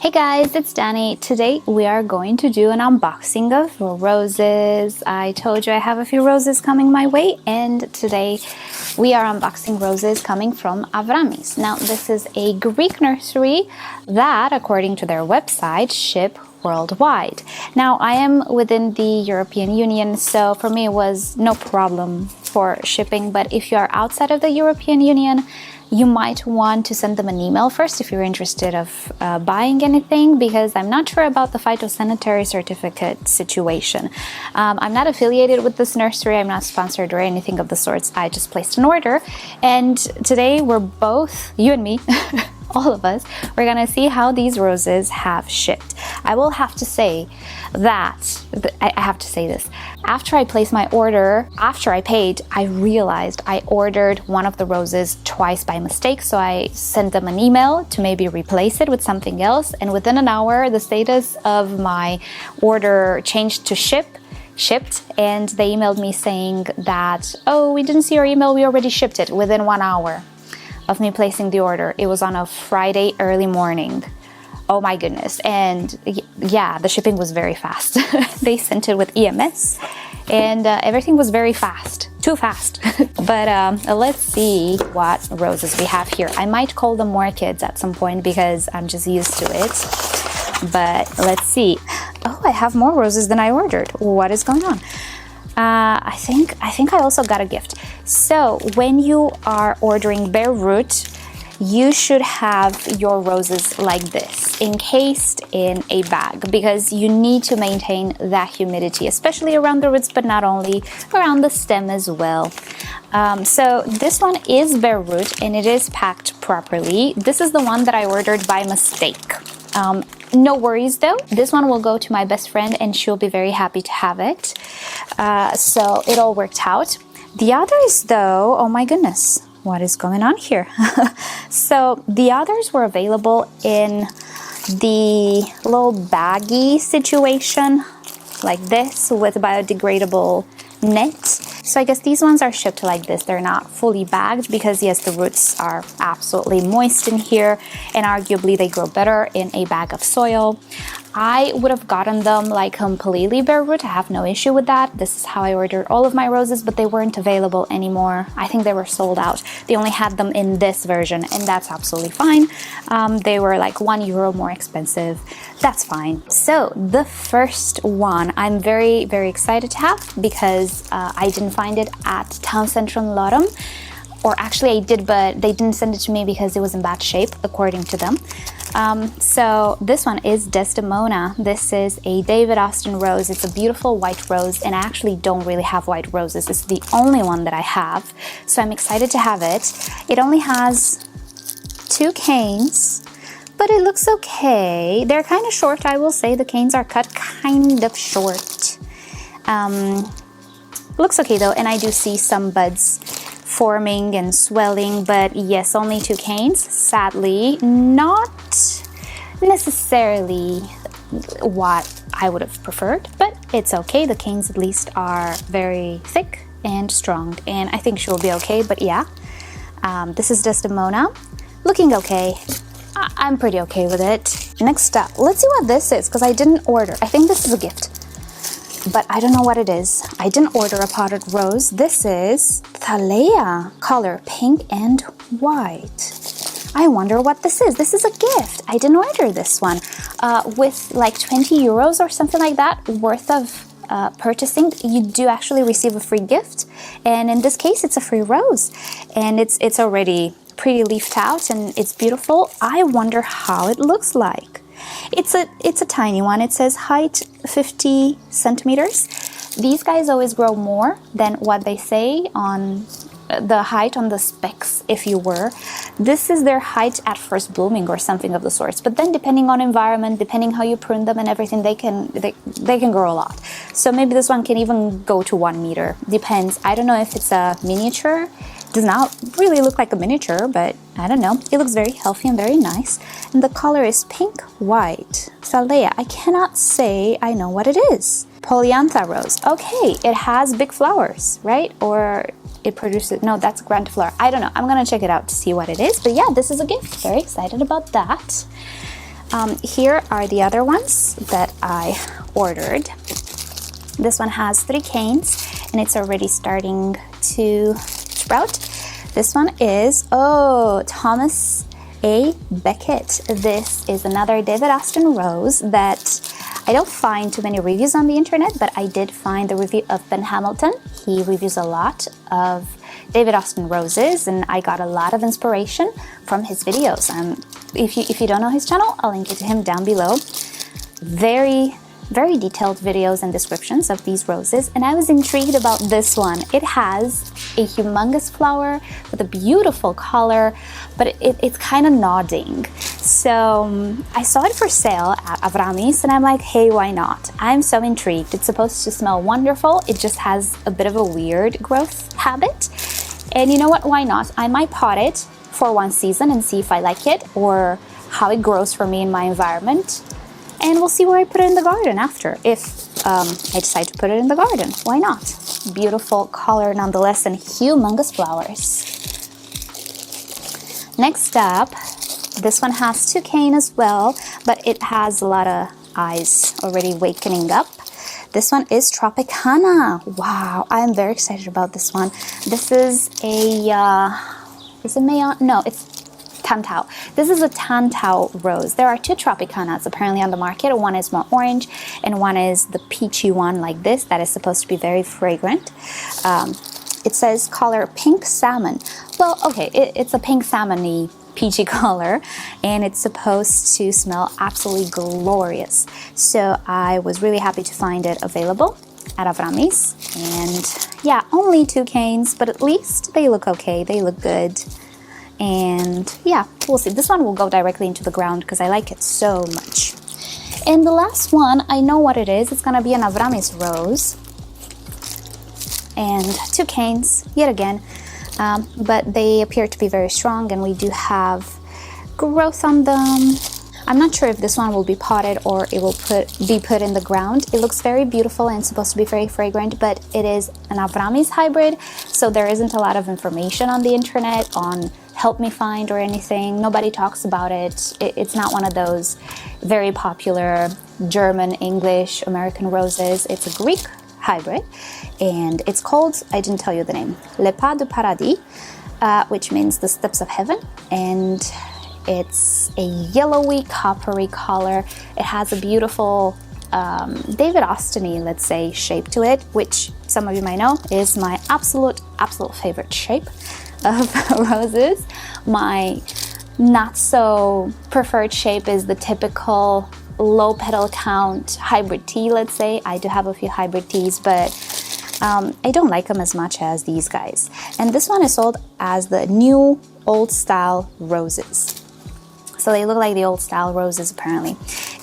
Hey guys, it's Danny. Today we are going to do an unboxing of roses. I told you I have a few roses coming my way, and today we are unboxing roses coming from Avramis. Now this is a Greek nursery that, according to their website, ship worldwide. Now I am within the European Union, so for me it was no problem for shipping, but if you are outside of the European Union, you might want to send them an email first if you're interested of buying anything, because I'm not sure about the phytosanitary certificate situation. I'm not affiliated with this nursery, I'm not sponsored or anything of the sorts. I just placed an order, and today we're both, you and me, all of us, we're gonna see how these roses have shipped. I will have to say that, I have to say this, after I placed my order, after I paid, I realized I ordered one of the roses twice by mistake, so I sent them an email to maybe replace it with something else, and within an hour the status of my order changed to shipped, and they emailed me saying that, oh, we didn't see your email, we already shipped it within 1 hour of me placing the order. It was on a Friday early morning. Oh my goodness. And yeah, the shipping was very fast. They sent it with EMS and everything was very fast, too fast. But let's see what roses we have here. I might call them orchids at some point because I'm just used to it. But let's see. Oh, I have more roses than I ordered. What is going on? I think I also got a gift. So when you are ordering bare root, you should have your roses like this, encased in a bag, because you need to maintain that humidity, especially around the roots, but not only, around the stem as well. So this one is bare root and it is packed properly. This is the one that I ordered by mistake. No worries though, this one will go to my best friend and she'll be very happy to have it. So it all worked out. The others though, oh my goodness, what is going on here? So the others were available in the little baggy situation, like this, with biodegradable net. So I guess these ones are shipped like this. They're not fully bagged because yes, the roots are absolutely moist in here, and arguably they grow better in a bag of soil. I would have gotten them like completely bare root. I have no issue with that. This is how I ordered all of my roses, but they weren't available anymore. I think they were sold out. They only had them in this version, and that's absolutely fine. They were like €1 more expensive. That's fine. So the first one I'm very, very excited to have, because I didn't find it at Town Central in Lottom. Or actually I did, but they didn't send it to me because it was in bad shape, according to them. So this one is Desdemona. This is a David Austin rose. It's a beautiful white rose, and I actually don't really have white roses. It's the only one that I have, so I'm excited to have it. It only has 2 canes, but it looks okay. They're kind of short, I will say. The canes are cut kind of short. Looks okay though, and I do see some buds forming and swelling, but yes, only 2 canes. Sadly, not necessarily what I would have preferred, but it's okay. The canes at least are very thick and strong, and I think she'll be okay. But yeah, this is Desdemona, looking okay. I'm pretty okay with it. Next up, let's see what this is, because I didn't order. I think this is a gift, but I don't know what it is. I didn't order a potted rose. This is Thaleia, color pink and white. I wonder what this is. This is a gift. I didn't order this one. With like €20 or something like that worth of purchasing, you do actually receive a free gift. And in this case, it's a free rose. And it's already pretty leafed out and it's beautiful. I wonder how it looks like. It's a tiny one. It says height 50 centimeters. These guys always grow more than what they say on the height on the specs, if you were. This is their height at first blooming or something of the sorts. But then depending on environment, depending how you prune them and everything, they can grow a lot. So maybe this one can even go to 1 meter. Depends. I don't know if it's a miniature. Does not really look like a miniature, but I don't know. It looks very healthy and very nice. And the color is pink, white. Thaleia, I cannot say I know what it is. Polyantha rose. Okay, it has big flowers, right? Or it produces, no, that's grandiflora. I don't know. I'm gonna check it out to see what it is. But yeah, this is a gift. Very excited about that. Here are the other ones that I ordered. This one has 3 canes and it's already starting to sprout. This one is, oh, Thomas A. Becket. This is another David Austin rose that I don't find too many reviews on the internet, but I did find the review of Ben Hamilton. He reviews a lot of David Austin roses and I got a lot of inspiration from his videos. If you don't know his channel, I'll link it to him down below. Very detailed videos and descriptions of these roses, and I was intrigued about this one. It has a humongous flower with a beautiful color, but it's kind of nodding. So I saw it for sale at Avramis and I'm like, hey, why not? I'm so intrigued. It's supposed to smell wonderful. It just has a bit of a weird growth habit. And you know what, why not? I might pot it for one season and see if I like it or how it grows for me in my environment. And we'll see where I put it in the garden after, if I decide to put it in the garden. Why not? Beautiful color nonetheless and humongous flowers. Next up, this one has 2 cane as well, but it has a lot of eyes already wakening up. This one is Tropicana. Wow, I am very excited about this one. This is a, is it Mayon? No, it's Tantau. This is a Tantau rose. There are 2 Tropicanas apparently on the market. One is more orange and one is the peachy one like this that is supposed to be very fragrant. It says color pink salmon. Well, okay, it's a pink salmon-y peachy color and it's supposed to smell absolutely glorious. So I was really happy to find it available at Avramis. And yeah, only 2 canes, but at least they look okay. They look good. And yeah, we'll see. This one will go directly into the ground because I like it so much. And the last one, I know what it is. It's gonna be an Avramis rose. And 2 canes, yet again. But they appear to be very strong and we do have growth on them. I'm not sure if this one will be potted or it will be put in the ground. It looks very beautiful and supposed to be very fragrant, but it is an Avramis hybrid, so there isn't a lot of information on the internet on Help Me Find or anything. Nobody talks about it. It's not one of those very popular German, English, American roses. It's a Greek hybrid and it's called, I didn't tell you the name, Pas du Paradis, which means the steps of heaven, and it's a yellowy coppery color. It has a beautiful David Austin-y, let's say, shape to it, which some of you might know is my absolute favorite shape of roses. My not so preferred shape is the typical low petal count hybrid tea, let's say. I do have a few hybrid teas, but I don't like them as much as these guys. And this one is sold as the new old style roses. So they look like the old style roses apparently.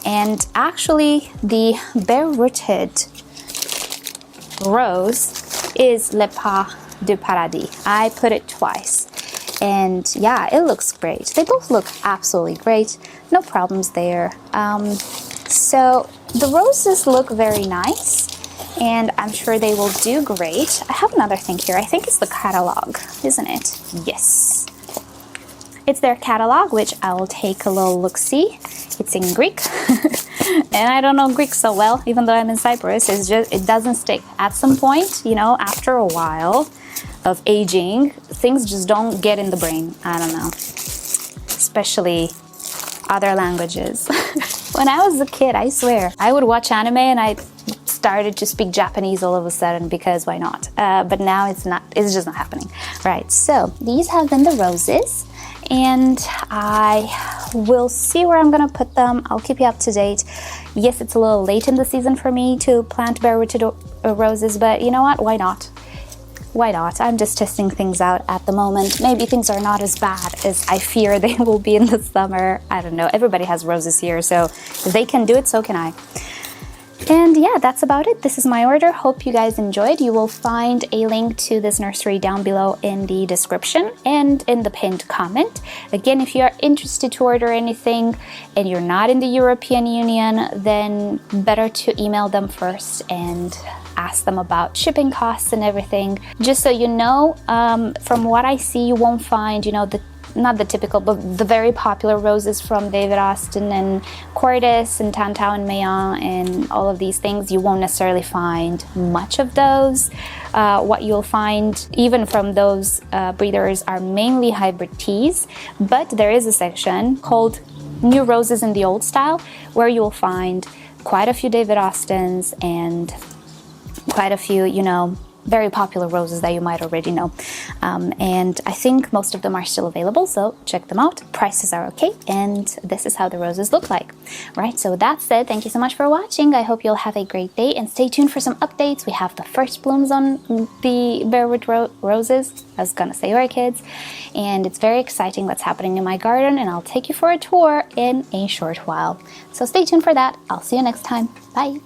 And actually the bare-rooted rose is Pas du Paradis. I put it twice. And yeah, it looks great. They both look absolutely great. No problems there. So the roses look very nice and I'm sure they will do great. I have another thing here. I think it's the catalog, isn't it? Yes. It's their catalog, which I will take a little look-see. It's in Greek. And I don't know Greek so well, even though I'm in Cyprus. It's just, it doesn't stick. At some point, you know, after a while of aging, things just don't get in the brain. I don't know. Especially other languages. When I was a kid, I swear, I would watch anime and I started to speak Japanese all of a sudden because why not? But now it's just not happening. Right, so these have been the roses. And I will see where I'm gonna put them. I'll keep you up to date. Yes, it's a little late in the season for me to plant bare-rooted roses, but you know what? Why not? Why not? I'm just testing things out at the moment. Maybe things are not as bad as I fear they will be in the summer. I don't know. Everybody has roses here, so if they can do it, so can I. And yeah, that's about it. This is my order. Hope you guys enjoyed. You will find a link to this nursery down below in the description and in the pinned comment. Again, if you are interested to order anything and you're not in the European Union, then better to email them first and ask them about shipping costs and everything. Just so you know, from what I see, you won't find, you know, the not the typical, but the very popular roses from David Austin and Cordis and Tantau and Mayon and all of these things, you won't necessarily find much of those. What you'll find even from those breeders are mainly hybrid teas, but there is a section called New Roses in the Old Style where you'll find quite a few David Austins and quite a few, you know, very popular roses that you might already know. And I think most of them are still available, so check them out. Prices are okay, and this is how the roses look like. Right, so that said, thank you so much for watching. I hope you'll have a great day, and stay tuned for some updates. We have the first blooms on the Bearwood roses. I was gonna say orchids, and it's very exciting what's happening in my garden, and I'll take you for a tour in a short while. So stay tuned for that. I'll see you next time. Bye.